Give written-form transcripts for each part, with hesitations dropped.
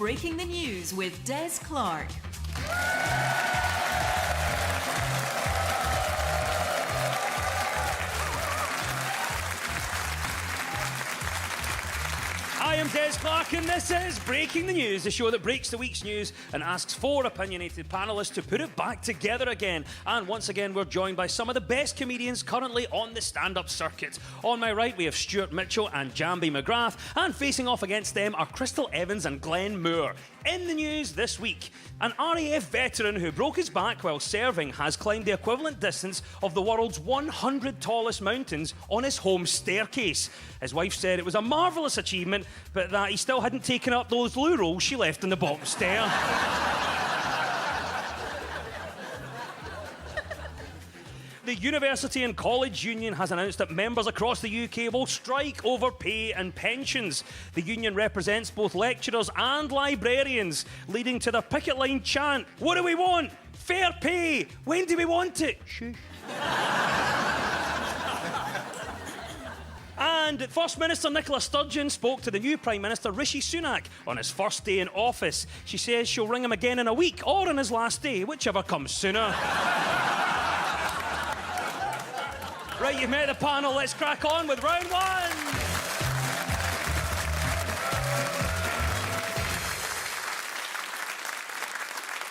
Breaking the News with Des Clark. I am Des Clark and this is Breaking the News, the show that breaks the week's news and asks four opinionated panellists to put it back together again. And once again, we're joined by some of the best comedians currently on the stand-up circuit. On my right, we have Stuart Mitchell and Jambi McGrath, and facing off against them are Crystal Evans and Glenn Moore. In the news this week, an RAF veteran who broke his back while serving has climbed the equivalent distance of the world's 100 tallest mountains on his home staircase. His wife said it was a marvellous achievement, but that he still hadn't taken up those loo rolls she left on the bottom stair. The University and College Union has announced that members across the UK will strike over pay and pensions. The union represents both lecturers and librarians, leading to the picket line chant, "What do we want? Fair pay! When do we want it?" Shush. And First Minister Nicola Sturgeon spoke to the new Prime Minister Rishi Sunak on his first day in office. She says she'll ring him again in a week or on his last day, whichever comes sooner. Right, you've met the panel. Let's crack on with round one.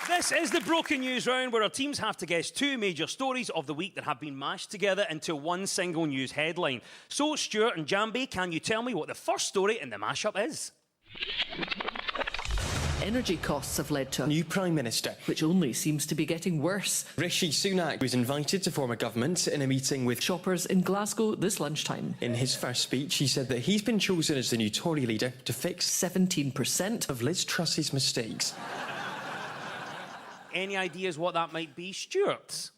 This is the Broken News round, where our teams have to guess two major stories of the week that have been mashed together into one single news headline. So, Stuart and Jambi, can you tell me what the first story in the mashup is? Energy costs have led to a new Prime Minister, which only seems to be getting worse. Rishi Sunak was invited to form a government in a meeting with shoppers in Glasgow this lunchtime. In his first speech, he said that he's been chosen as the new Tory leader to fix 17% of Liz Truss's mistakes. Any ideas what that might be, Stuart?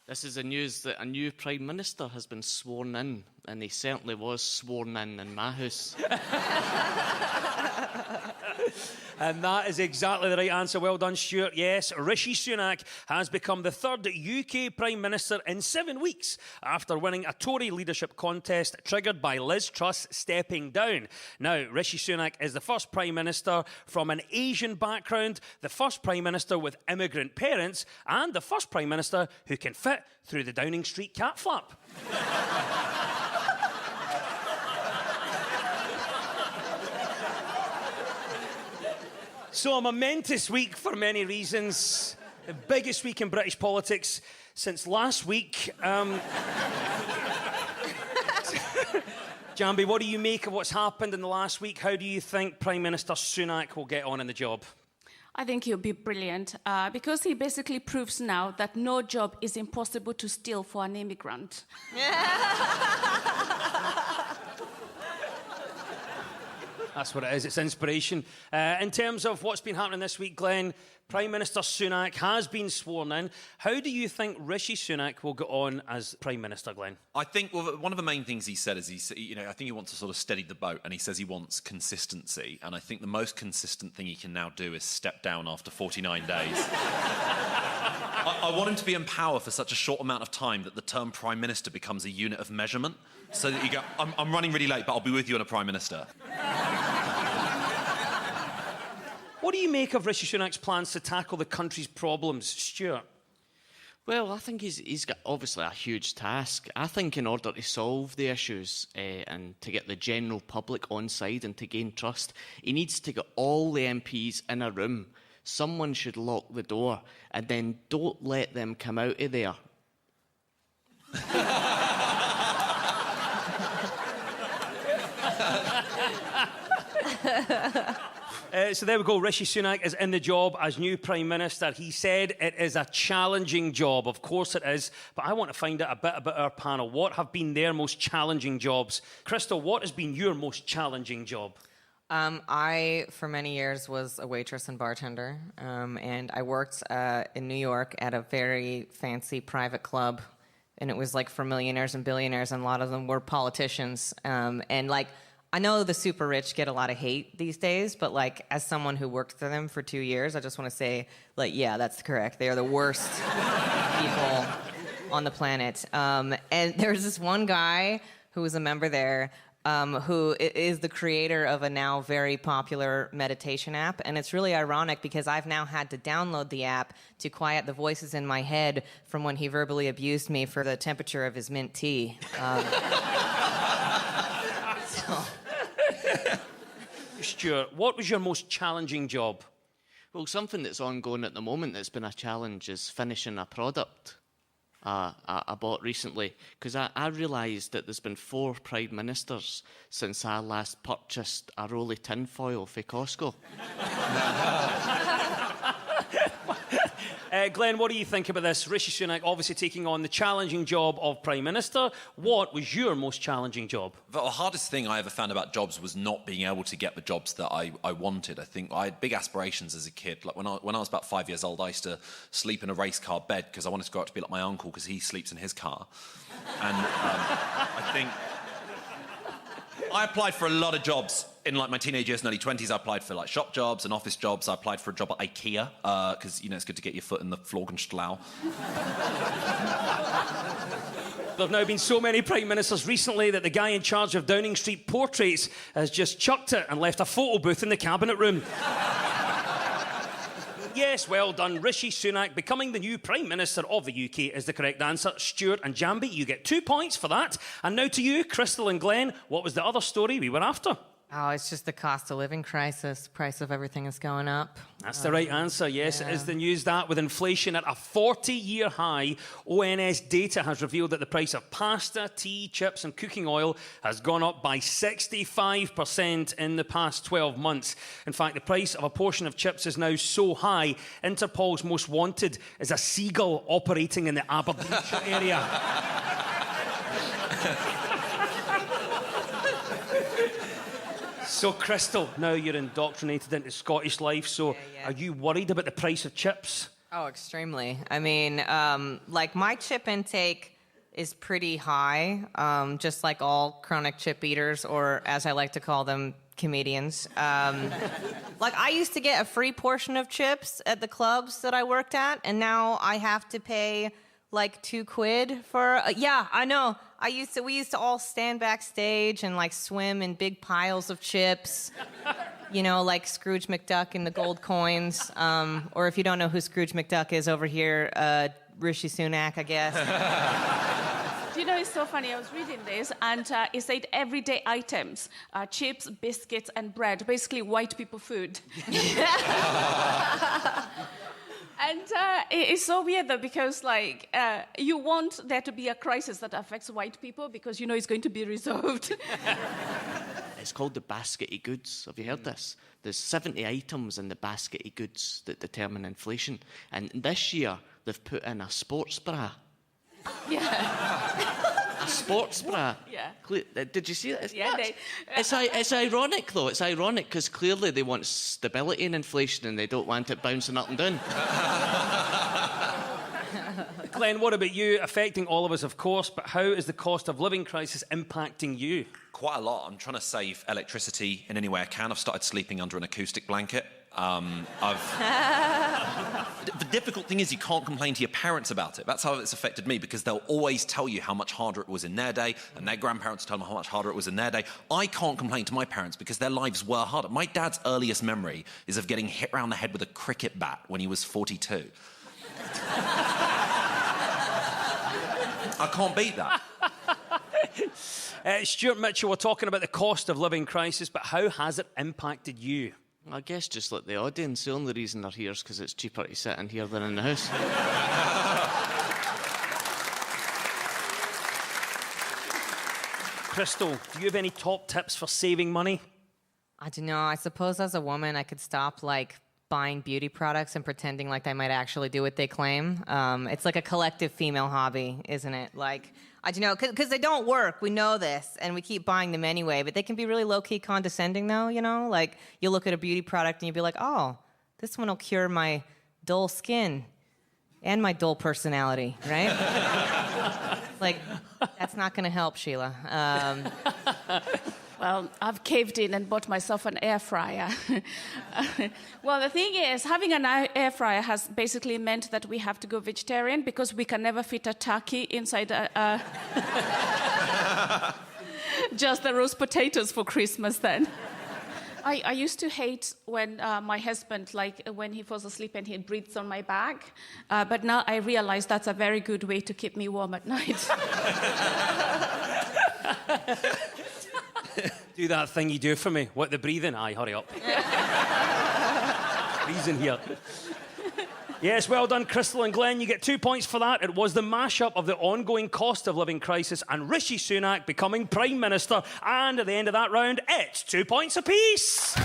This is the news that a new Prime Minister has been sworn in, and he certainly was sworn in my house. And that is exactly the right answer. Well done, Stuart. Yes, Rishi Sunak has become the third UK Prime Minister in 7 weeks after winning a Tory leadership contest triggered by Liz Truss stepping down. Now, Rishi Sunak is the first Prime Minister from an Asian background, the first Prime Minister with immigrant parents, and the first Prime Minister who can fit through the Downing Street cat flap. So a momentous week for many reasons. The biggest week in British politics since last week. Jambi, what do you make of what's happened in the last week? How do you think Prime Minister Sunak will get on in the job? I think he'll be brilliant because he basically proves now that no job is impossible to steal for an immigrant. That's what it is. It's inspiration. In terms of what's been happening this week, Glenn, Prime Minister Sunak has been sworn in. How do you think Rishi Sunak will get on as Prime Minister, Glenn? I think one of the main things he said is I think he wants to sort of steady the boat, and he says he wants consistency. And I think the most consistent thing he can now do is step down after 49 days. I want him to be in power for such a short amount of time that the term Prime Minister becomes a unit of measurement. So that you go, I'm running really late, but I'll be with you on a Prime Minister. What do you make of Rishi Sunak's plans to tackle the country's problems, Stuart? Well, I think he's got obviously a huge task. I think in order to solve the issues and to get the general public on side and to gain trust, he needs to get all the MPs in a room. Someone should lock the door and then don't let them come out of there. So there we go. Rishi Sunak is in the job as new Prime Minister. He said it is a challenging job. Of course it is. But I want to find out a bit about our panel. What have been their most challenging jobs? Crystal, what has been your most challenging job? I, for many years, was a waitress and bartender. And I worked in New York at a very fancy private club. And it was like for millionaires and billionaires, and a lot of them were politicians. And like, I know the super rich get a lot of hate these days, but like, as someone who worked for them for 2 years, I just want to say, like, yeah, that's correct. They are the worst people on the planet. And there was this one guy who was a member there, who is the creator of a now very popular meditation app. And it's really ironic because I've now had to download the app to quiet the voices in my head from when he verbally abused me for the temperature of his mint tea. Stuart, what was your most challenging job? Well, something that's ongoing at the moment that's been a challenge is finishing a product I bought recently, because I realised that there's been 4 Prime Ministers since I last purchased a roll of tinfoil for Costco. Glenn, what do you think about this? Rishi Sunak obviously taking on the challenging job of Prime Minister. What was your most challenging job? The hardest thing I ever found about jobs was not being able to get the jobs that I wanted. I think I had big aspirations as a kid. Like when I was about 5 years old, I used to sleep in a race car bed because I wanted to grow up to be like my uncle because he sleeps in his car. And I think I applied for a lot of jobs in like my teenage years and early 20s. I applied for like shop jobs and office jobs. I applied for a job at IKEA because it's good to get your foot in the Florgenstlau. There have now been so many Prime Ministers recently that the guy in charge of Downing Street Portraits has just chucked it and left a photo booth in the cabinet room. Yes, well done. Rishi Sunak becoming the new Prime Minister of the UK is the correct answer. Stuart and Jambi, you get 2 points for that. And now to you, Crystal and Glenn, what was the other story we were after? Oh, it's just the cost of living crisis. Price of everything is going up. That's the right answer, yes. It is the news that with inflation at a 40-year high, ONS data has revealed that the price of pasta, tea, chips and cooking oil has gone up by 65% in the past 12 months. In fact, the price of a portion of chips is now so high, Interpol's most wanted is a seagull operating in the Aberdeenshire area. So, Crystal, now you're indoctrinated into Scottish life, so are you worried about the price of chips? Oh, extremely. I mean, like my chip intake is pretty high, just like all chronic chip eaters, or as I like to call them, comedians. Like I used to get a free portion of chips at the clubs that I worked at, and now I have to pay like £2 for. Yeah, I know. We used to all stand backstage and like swim in big piles of chips, like Scrooge McDuck in the gold coins. Or if you don't know who Scrooge McDuck is over here, Rishi Sunak, I guess. Do you know, it's so funny. I was reading this, and it said everyday items, chips, biscuits, and bread, basically white people food. And it's so weird, though, because, you want there to be a crisis that affects white people because it's going to be resolved. It's called the basket of goods. Have you heard this? There's 70 items in the basket of goods that determine inflation. And this year, they've put in a sports bra. Yeah. A sports bra. Yeah. Did you see that? Yeah. It's ironic, though. It's ironic because clearly they want stability in inflation and they don't want it bouncing up and down. Glenn, what about you? Affecting all of us, of course, but how is the cost of living crisis impacting you? Quite a lot. I'm trying to save electricity in any way I can. I've started sleeping under an acoustic blanket. The difficult thing is you can't complain to your parents about it. That's how it's affected me, because they'll always tell you how much harder it was in their day, and their grandparents tell them how much harder it was in their day. I can't complain to my parents because their lives were harder. My dad's earliest memory is of getting hit around the head with a cricket bat when he was 42. I can't beat that. Stuart Mitchell, we're talking about the cost of living crisis, but how has it impacted you? I guess just like the audience, the only reason they're here is because it's cheaper to sit in here than in the house. Crystal, do you have any top tips for saving money? I don't know. I suppose as a woman, I could stop buying beauty products and pretending like they might actually do what they claim. It's like a collective female hobby, isn't it? I don't know, because they don't work. We know this, and we keep buying them anyway. But they can be really low-key condescending, though, you look at a beauty product and you'll be like, oh, this one will cure my dull skin and my dull personality, right? That's not going to help, Sheila. Well, I've caved in and bought myself an air fryer. Well, the thing is, having an air fryer has basically meant that we have to go vegetarian because we can never fit a turkey inside a... just the roast potatoes for Christmas then. I used to hate when my husband, like when he falls asleep and he breathes on my back, but now I realize that's a very good way to keep me warm at night. Do that thing you do for me. What, the breathing? Aye, hurry up. Breathing here. Yes, well done, Crystal and Glenn. You get 2 points for that. It was the mashup of the ongoing cost of living crisis and Rishi Sunak becoming Prime Minister. And at the end of that round, it's 2 points apiece.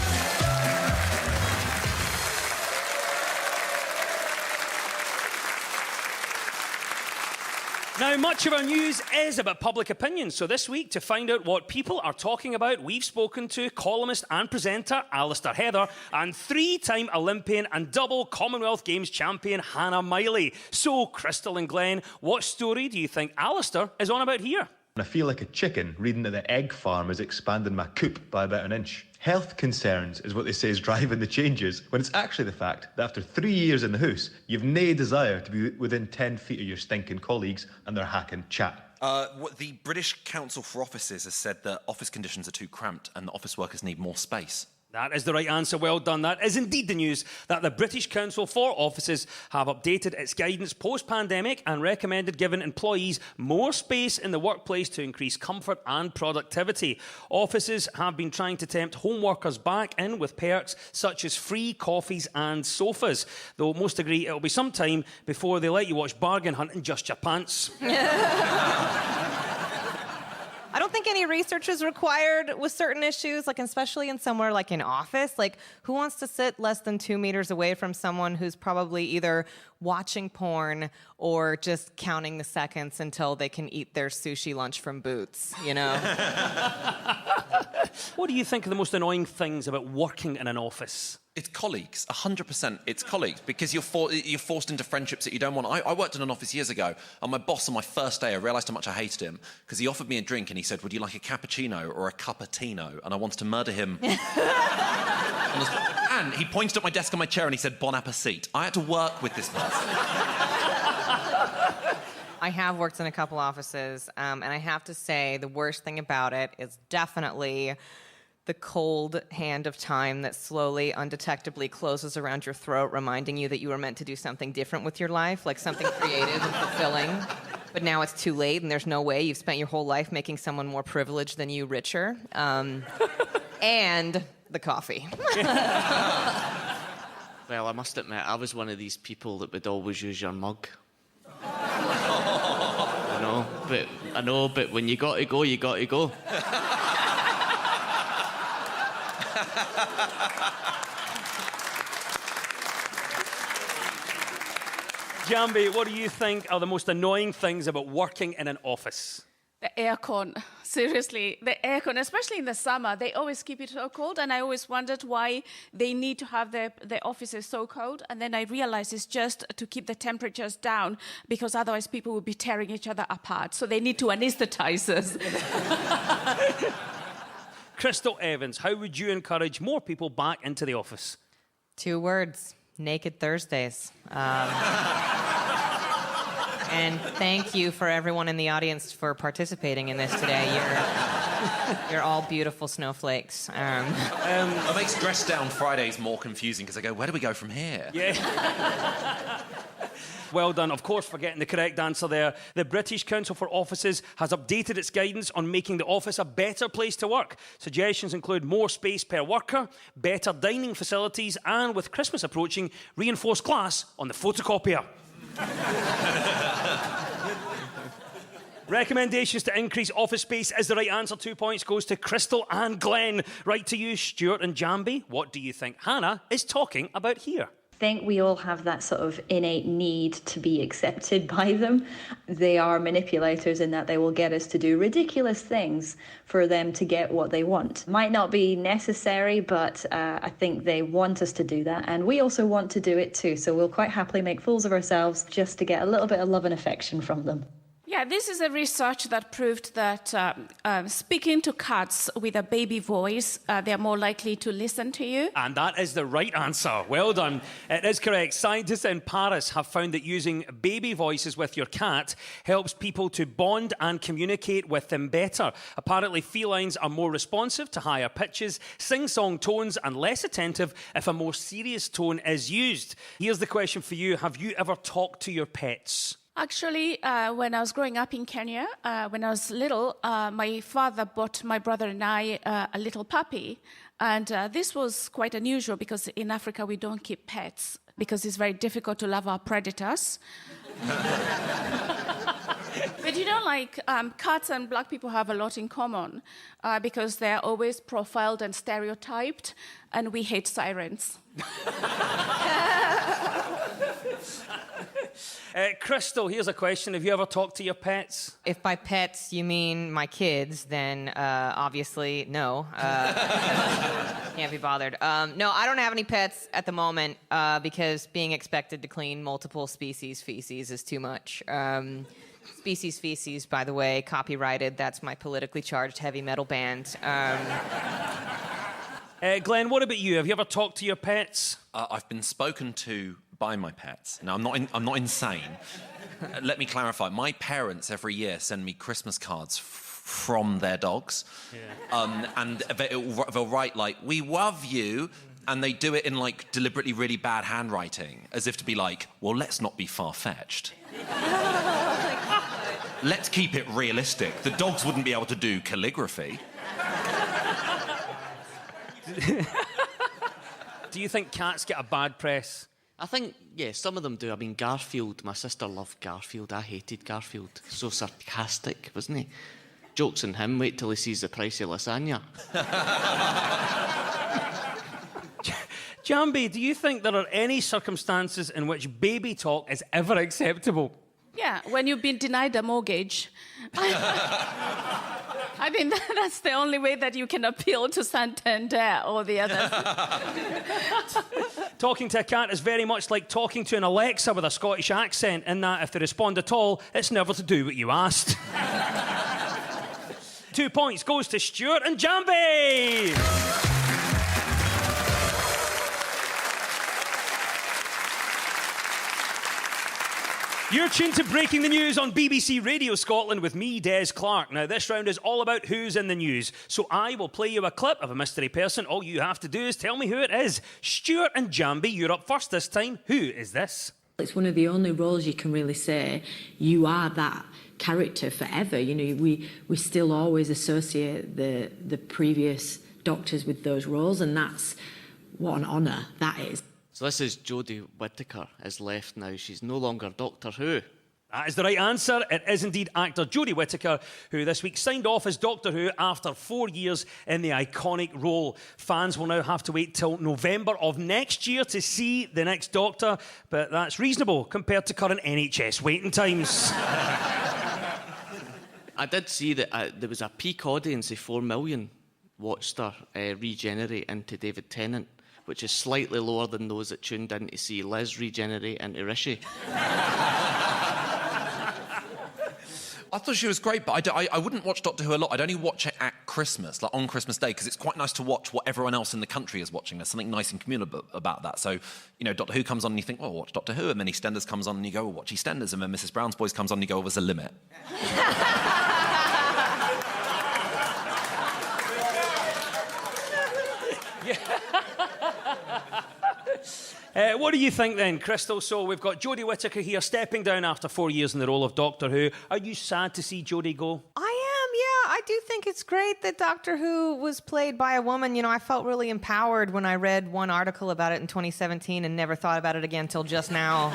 Now, much of our news is about public opinion. So this week, to find out what people are talking about, we've spoken to columnist and presenter Alistair Heather and three-time Olympian and double Commonwealth Games champion Hannah Miley. So, Crystal and Glenn, what story do you think Alistair is on about here? I feel like a chicken reading that the egg farm is expanding my coop by about an inch. Health concerns is what they say is driving the changes, when it's actually the fact that after 3 years in the house, you've nae desire to be within 10 feet of your stinking colleagues and their hacking chat. The British Council for Offices has said that office conditions are too cramped and that office workers need more space. That is the right answer. Well done. That is indeed the news that the British Council for Offices have updated its guidance post-pandemic and recommended giving employees more space in the workplace to increase comfort and productivity. Offices have been trying to tempt home workers back in with perks such as free coffees and sofas, though most agree it'll be some time before they let you watch bargain hunt in just your pants. I don't think any research is required with certain issues, like especially in somewhere like an office. Like, who wants to sit less than 2 meters away from someone who's probably either watching porn or just counting the seconds until they can eat their sushi lunch from Boots, you know? What do you think are the most annoying things about working in an office? It's colleagues, 100%. It's colleagues, because you're forced into friendships that you don't want. I worked in an office years ago, and my boss on my first day, I realised how much I hated him, because he offered me a drink and he said, would you like a cappuccino or a cuppuccino? And I wanted to murder him. And he pointed at my desk on my chair and he said, bon appetit. I had to work with this person. I have worked in a couple offices, and I have to say the worst thing about it is definitely the cold hand of time that slowly, undetectably closes around your throat, reminding you that you were meant to do something different with your life, like something creative and fulfilling. But now it's too late, and there's no way. You've spent your whole life making someone more privileged than you richer. And the coffee. Well, I must admit, I was one of these people that would always use your mug. I know, but when you got to go, you got to go. Jambi, what do you think are the most annoying things about working in an office? The aircon, seriously, the aircon, especially in the summer, they always keep it so cold, and I always wondered why they need to have their offices so cold, and then I realized it's just to keep the temperatures down, because otherwise people would be tearing each other apart, so they need to anesthetize us. Crystal Evans, how would you encourage more people back into the office? 2 words, Naked Thursdays. And thank you for everyone in the audience for participating in this today. You're all beautiful snowflakes. It makes Dress Down Fridays more confusing because I go, where do we go from here? Yeah. Well done, of course, for getting the correct answer there. The British Council for Offices has updated its guidance on making the office a better place to work. Suggestions include more space per worker, better dining facilities, and with Christmas approaching, reinforced glass on the photocopier. Recommendations to increase office space is the right answer. 2 points goes to Crystal and Glenn. Right to you, Stuart and Jambi. What do you think Hannah is talking about here? I think we all have that sort of innate need to be accepted by them. They are manipulators in that they will get us to do ridiculous things for them to get what they want. Might not be necessary, but I think they want us to do that. And we also want to do it too. So we'll quite happily make fools of ourselves just to get a little bit of love and affection from them. Yeah, this is a research that proved that speaking to cats with a baby voice, they're more likely to listen to you. And that is the right answer. Well done. It is correct. Scientists in Paris have found that using baby voices with your cat helps people to bond and communicate with them better. Apparently, felines are more responsive to higher pitches, sing-song tones, and less attentive if a more serious tone is used. Here's the question for you. Have you ever talked to your pets? Actually, when I was growing up in Kenya, when I was little, my father bought my brother and I a little puppy. And this was quite unusual because in Africa we don't keep pets because it's very difficult to love our predators. But you know, like cats and black people have a lot in common because they're always profiled and stereotyped, and we hate sirens. Crystal, here's a question. Have you ever talked to your pets? If by pets you mean my kids, then obviously no. Can't be bothered. No, I don't have any pets at the moment because being expected to clean multiple species' feces is too much. Species feces, by the way, copyrighted. That's my politically charged heavy metal band. Glenn, what about you? Have you ever talked to your pets? I've been spoken to by my pets. Now, I'm not insane. Let me clarify. My parents every year send me Christmas cards from their dogs. Yeah. And they'll write, like, "We love you," and they do it in, like, deliberately really bad handwriting, as if to be like, well, let's not be far-fetched. Let's keep it realistic. The dogs wouldn't be able to do calligraphy. Do you think cats get a bad press? I think, yeah, some of them do. I mean, Garfield, my sister loved Garfield. I hated Garfield. So sarcastic, wasn't he? Jokes on him, wait till he sees the price of lasagna. Jambi, do you think there are any circumstances in which baby talk is ever acceptable? Yeah, when you've been denied a mortgage. I mean, that's the only way that you can appeal to Santander or the others. Talking to a cat is very much like talking to an Alexa with a Scottish accent, in that if they respond at all, it's never to do what you asked. 2 points goes to Stuart and Jambi! You're tuned to Breaking the News on BBC Radio Scotland with me, Des Clark. Now, this round is all about who's in the news. So I will play you a clip of a mystery person. All you have to do is tell me who it is. Stuart and Jambi, you're up first this time. Who is this? It's one of the only roles you can really say you are that character forever. You know, we still always associate the previous doctors with those roles, and that's what an honour that is. So this is Jodie Whittaker has left now. She's no longer Doctor Who. That is the right answer. It is indeed actor Jodie Whittaker, who this week signed off as Doctor Who after 4 years in the iconic role. Fans will now have to wait till November of next year to see the next Doctor, but that's reasonable compared to current NHS waiting times. I did see that there was a peak audience of 4 million watched her regenerate into David Tennant, which is slightly lower than those that tuned in to see Liz regenerate into Rishi. I thought she was great, but I wouldn't watch Doctor Who a lot. I'd only watch it at Christmas, like on Christmas Day, because it's quite nice to watch what everyone else in the country is watching. There's something nice and communal about that. So, you know, Doctor Who comes on and you think, oh, watch Doctor Who, and then EastEnders comes on and you go, oh, watch EastEnders, and then Mrs. Brown's Boys comes on and you go, oh, there's a limit. What do you think then, Crystal? So we've got Jodie Whittaker here stepping down after 4 years in the role of Doctor Who. Are you sad to see Jodie go? I am, yeah. I do think it's great that Doctor Who was played by a woman. You know, I felt really empowered when I read one article about it in 2017 and never thought about it again till just now.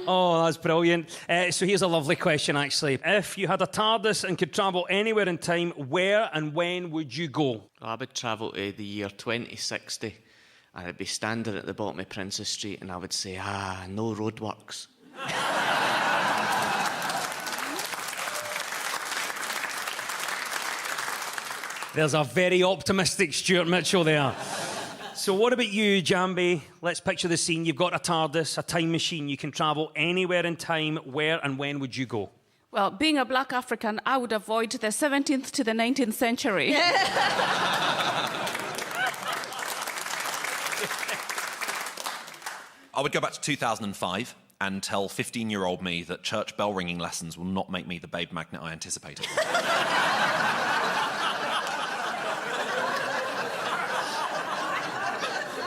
Oh, that's brilliant. So here's a lovely question, actually. If you had a TARDIS and could travel anywhere in time, where and when would you go? I would travel to the year 2060, and I'd be standing at the bottom of Princess Street, and I would say, no roadworks. There's a very optimistic Stuart Mitchell there. So what about you, Jambi? Let's picture the scene. You've got a TARDIS, a time machine. You can travel anywhere in time. Where and when would you go? Well, being a black African, I would avoid the 17th to the 19th century. I would go back to 2005 and tell 15-year-old me that church bell ringing lessons will not make me the babe magnet I anticipated.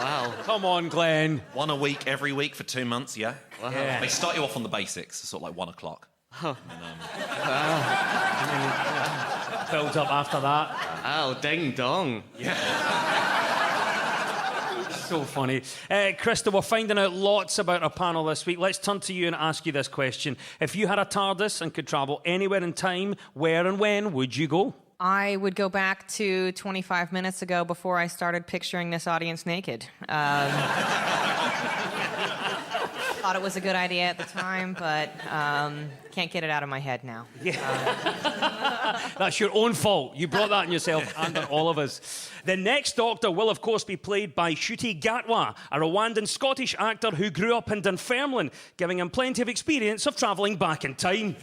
Wow. Come on, Glenn. One a week, every week for 2 months, yeah? Wow. Yeah. They start you off on the basics, sort of like 1 o'clock. Build up after that. Oh, ding dong. So funny. Krista, we're finding out lots about our panel this week. Let's turn to you and ask you this question. If you had a TARDIS and could travel anywhere in time, where and when would you go? I would go back to 25 minutes ago before I started picturing this audience naked. Thought it was a good idea at the time, but can't get it out of my head now. That's your own fault. You brought that on yourself and on all of us. The next Doctor will, of course, be played by Ncuti Gatwa, a Rwandan Scottish actor who grew up in Dunfermline, giving him plenty of experience of travelling back in time.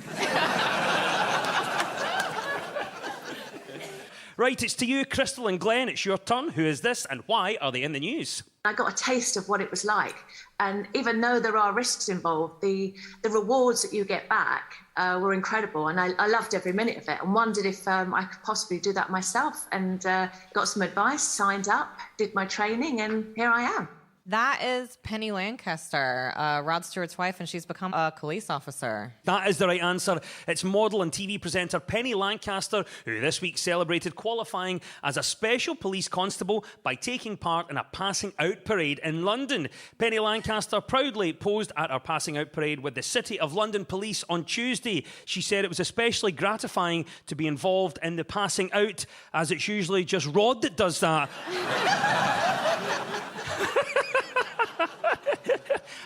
Right, it's to you, Crystal and Glenn. It's your turn. Who is this and why are they in the news? I got a taste of what it was like. And even though there are risks involved, the rewards that you get back were incredible. And I loved every minute of it and wondered if I could possibly do that myself. And got some advice, signed up, did my training, and here I am. That is Penny Lancaster, Rod Stewart's wife, and she's become a police officer. That is the right answer. It's model and TV presenter Penny Lancaster, who this week celebrated qualifying as a special police constable by taking part in a passing out parade in London. Penny Lancaster proudly posed at our passing out parade with the City of London Police on Tuesday. She said it was especially gratifying to be involved in the passing out, as it's usually just Rod that does that.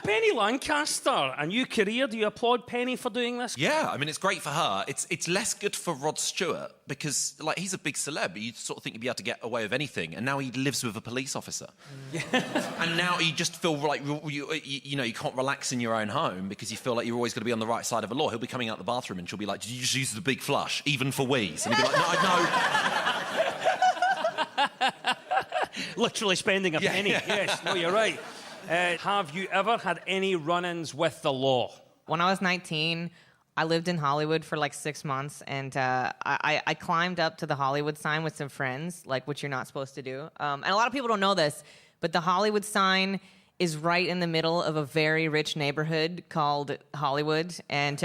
Penny Lancaster, a new career. Do you applaud Penny for doing this? Yeah, I mean, it's great for her. It's less good for Rod Stewart because, like, he's a big celeb. You'd sort of think he'd be able to get away with anything, and now he lives with a police officer. Yeah. And now you just feel like, you know, you can't relax in your own home because you feel like you're always going to be on the right side of the law. He'll be coming out the bathroom and she'll be like, did you just use the big flush, even for wheeze? And he'll be like, no. Literally spending a penny. Yeah. Yes, no, you're right. Have you ever had any run-ins with the law? When I was 19, I lived in Hollywood for like 6 months, and I climbed up to the Hollywood sign with some friends, like which you're not supposed to do. And a lot of people don't know this, but the Hollywood sign is right in the middle of a very rich neighborhood called Hollywood, and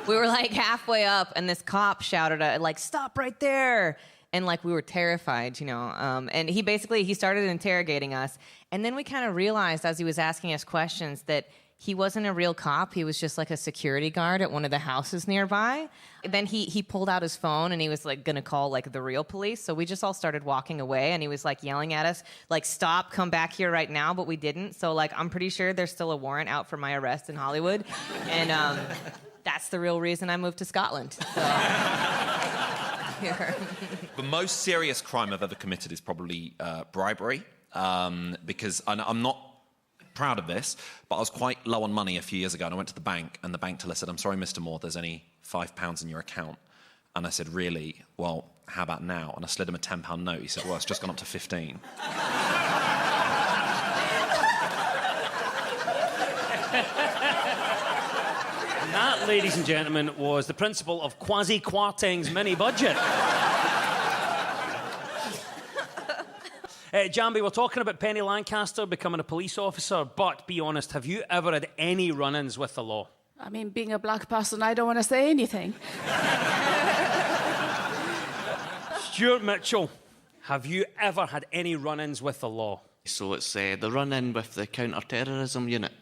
we were like halfway up, and this cop shouted at, like, "Stop right there!" And like we were terrified, you know. And he started interrogating us, and then we kind of realized as he was asking us questions that he wasn't a real cop. He was just like a security guard at one of the houses nearby. And then he pulled out his phone and he was like gonna call like the real police. So we just all started walking away, and he was like yelling at us, like, "Stop, come back here right now," but we didn't. So like I'm pretty sure there's still a warrant out for my arrest in Hollywood. And that's the real reason I moved to Scotland. So. The most serious crime I've ever committed is probably bribery, because I'm not proud of this, but I was quite low on money a few years ago, and I went to the bank, and the bank teller said, "I'm sorry, Mr. Moore, there's only £5 in your account." And I said, "Really? Well, how about now?" And I slid him a £10 note. He said, "Well, it's just gone up to 15." That, ladies and gentlemen, was the principle of Kwasi Kwarteng's mini-budget. Jambi, we're talking about Penny Lancaster becoming a police officer, but be honest, have you ever had any run-ins with the law? I mean, being a black person, I don't want to say anything. Stuart Mitchell, have you ever had any run-ins with the law? So it's the run-in with the counter-terrorism unit.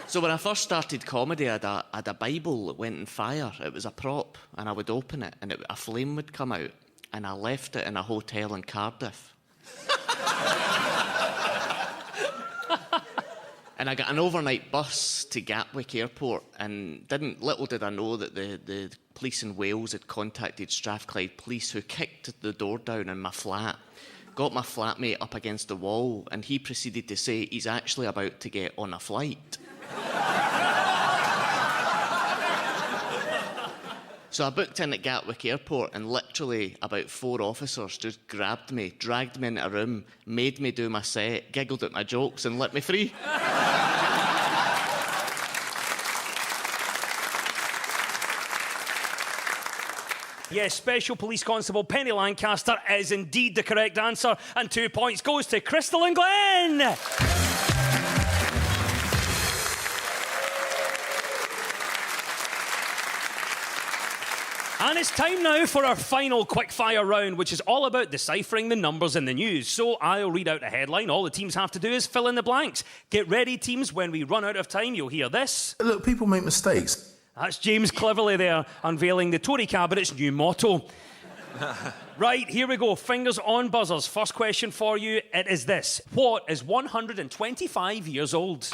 So when I first started comedy, I had a Bible that went on fire. It was a prop, and I would open it, and a flame would come out, and I left it in a hotel in Cardiff. And I got an overnight bus to Gatwick Airport, and little did I know that the police in Wales had contacted Strathclyde Police, who kicked the door down in my flat, got my flatmate up against the wall, and he proceeded to say he's actually about to get on a flight. So I booked in at Gatwick Airport, and literally about 4 officers just grabbed me, dragged me into a room, made me do my set, giggled at my jokes, and let me free. Yes, Special Police Constable Penny Lancaster is indeed the correct answer, and 2 points goes to Crystal and Glenn. And it's time now for our final quickfire round, which is all about deciphering the numbers in the news. So I'll read out a headline. All the teams have to do is fill in the blanks. Get ready, teams. When we run out of time, you'll hear this. Look, people make mistakes. That's James cleverly there, unveiling the Tory Cabinet's new motto. Right, here we go. Fingers on buzzers. First question for you. It is this. What is 125 years old?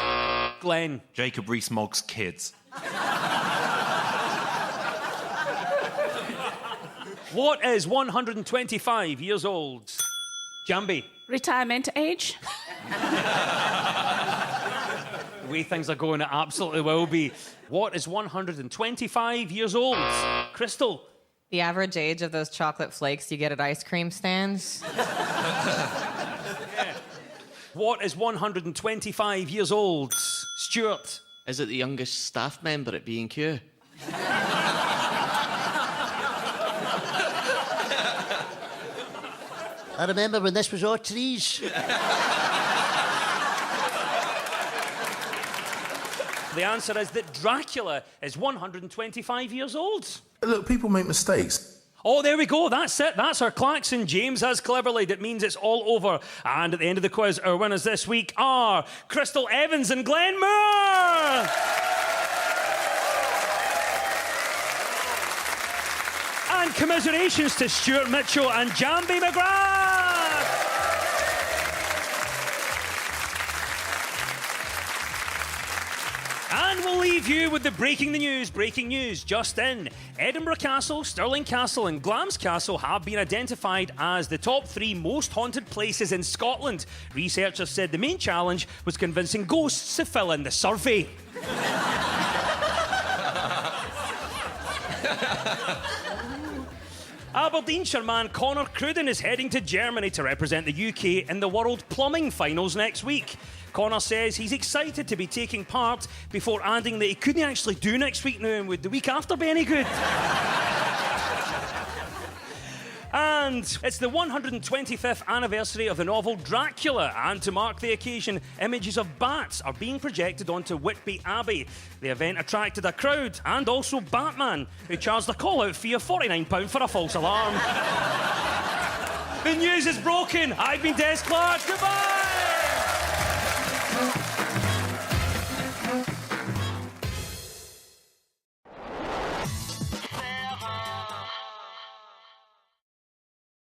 Glenn. Jacob Rees-Mogg's kids. What is 125 years old? Jambi. Retirement age. The way things are going, it absolutely will be. What is 125 years old? Crystal. The average age of those chocolate flakes you get at ice cream stands. Yeah. What is 125 years old? Stuart. Is it the youngest staff member at B&Q? I remember when this was all trees. The answer is that Dracula is 125 years old. Look, people make mistakes. Oh, there we go. That's it. That's our klaxon. James has cleverly. That means it's all over. And at the end of the quiz, our winners this week are Crystal Evans and Glenn Moore. And commiserations to Stuart Mitchell and Jambi McGrath. And we'll leave you with the breaking news. Breaking news just in. Edinburgh Castle, Stirling Castle and Glamis Castle have been identified as the top 3 most haunted places in Scotland. Researchers said the main challenge was convincing ghosts to fill in the survey. Aberdeenshire man Connor Cruden is heading to Germany to represent the UK in the World Plumbing Finals next week. Connor says he's excited to be taking part before adding that he couldn't actually do next week now, and would the week after be any good? And it's the 125th anniversary of the novel Dracula, and to mark the occasion, images of bats are being projected onto Whitby Abbey. The event attracted a crowd, and also Batman, who charged a call-out fee of £49 for a false alarm. The news is broken. I've been Des Clark. Goodbye!